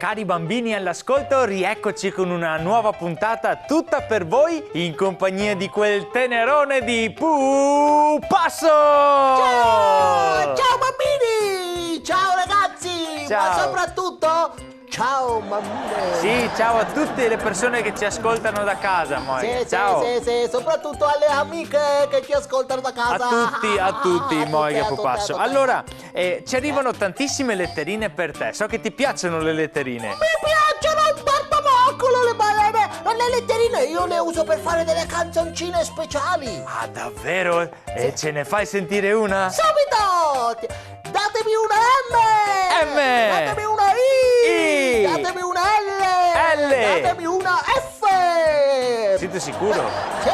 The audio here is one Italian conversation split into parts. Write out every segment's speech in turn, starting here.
cari bambini all'ascolto, rieccoci con una nuova puntata tutta per voi in compagnia di quel tenerone di Pupasso! Ciao! Ciao bambini! Ciao ragazzi! Ciao. Ma soprattutto ciao mammine! Sì, ciao a tutte le persone che ci ascoltano da casa, Moiga. Sì, Ciao! sì, soprattutto alle amiche che ci ascoltano da casa. A tutti, Moiga Pupasso. a tutte. Allora, ci arrivano tantissime letterine per te. So che ti piacciono le letterine. Mi piacciono il barbamoccolo, le balene, le letterine io le uso per fare delle canzoncine speciali. Ah, davvero? E ce ne fai sentire una? Subito! Datemi una M! M! Datemi una I! I! Datemi una L! L! Datemi una F! Siete sicuro? Sì,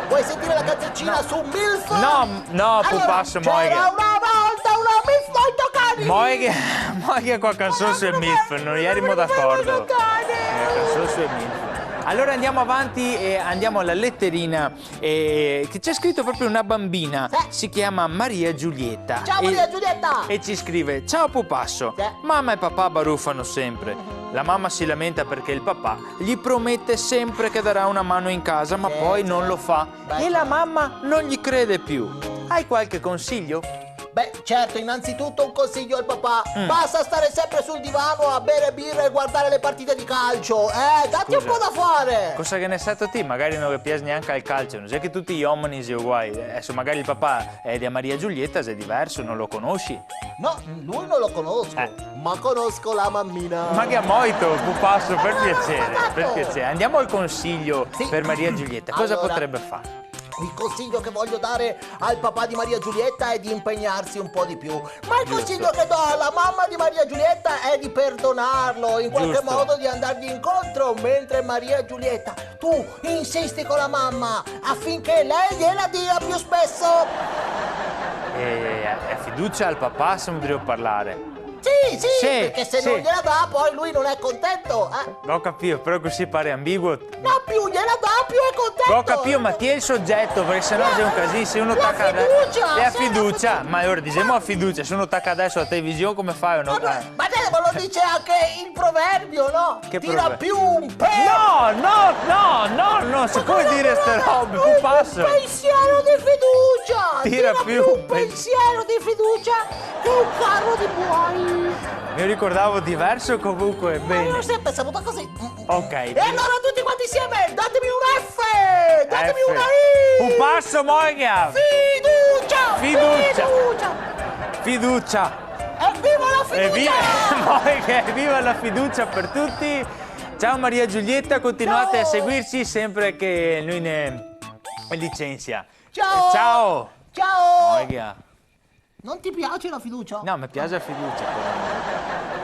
vuoi sentire la canzoncina su MILF? No, Pupasso, C'era Moiga. una volta una MILF molto carina! Moiga qua canzone su MILF, non erimo d'accordo. Canzone su MILF. Allora andiamo avanti e andiamo alla letterina che c'è scritto proprio una bambina. Sì. Si chiama Maria Giulietta. Ciao Maria Giulietta! E ci scrive: ciao Pupasso, Sì. mamma e papà baruffano sempre. La mamma si lamenta perché il papà gli promette sempre che darà una mano in casa, ma Sì, poi sì. non lo fa. Beh, E la certo. mamma non gli crede più. Hai qualche consiglio? Beh, certo, innanzitutto un consiglio al papà. Basta stare sempre sul divano a bere birra e guardare le partite di calcio. Datti un Scusa. po' da fare. Cosa che ne sai te? Magari non piace neanche al calcio, non sai che tutti gli uomini sono uguali. Adesso magari il papà è di Maria Giulietta, se è diverso, non lo conosci. No, lui non lo conosco, ma conosco la mammina. Ma che a moito, Pupasso, per no, piacere, esatto. per piacere. Andiamo al consiglio Sì. per Maria Giulietta. Cosa Allora, potrebbe fare? Il consiglio che voglio dare al papà di Maria Giulietta è di impegnarsi un po' di più. Ma il consiglio che do alla mamma di Maria Giulietta è di perdonarlo, in qualche Giusto. modo di andargli incontro, mentre Maria Giulietta, tu insisti con la mamma affinché lei gliela dia più spesso. È fiducia al papà se non devo parlare. Sì, Sì, perché se sì. non gliela dà poi lui non è contento. Ho capito, però così pare ambiguo. No, più gliela dà più è contento. Ho capito, ma tieni il soggetto, perché sennò c'è un casino, se uno La tacca fiducia, E a sì, fiducia, ma allora diciamo a fiducia, se uno tacca adesso la televisione come fai o no? Ma lo dice anche il proverbio, no? Che Tira proverbio? più un pelo. No, si può dire ste robe, Pupasso. Un pensiero di fiducia! Tira più un pensiero di fiducia che un carro di buoi! Mi ricordavo diverso comunque, Ma bene. io ho sempre saputo così! Ok. E allora tutti quanti insieme, datemi un F! Datemi F. una I! Pupasso, Moiga! Fiducia! Fiducia! Evviva la fiducia! Moiga, viva la fiducia per tutti! Ciao Maria Giulietta, continuate Ciao. a seguirci sempre che lui ne licenzia. Ciao! Ciao! Ciao! Moiga. Non ti piace la fiducia? No, mi piace la fiducia però.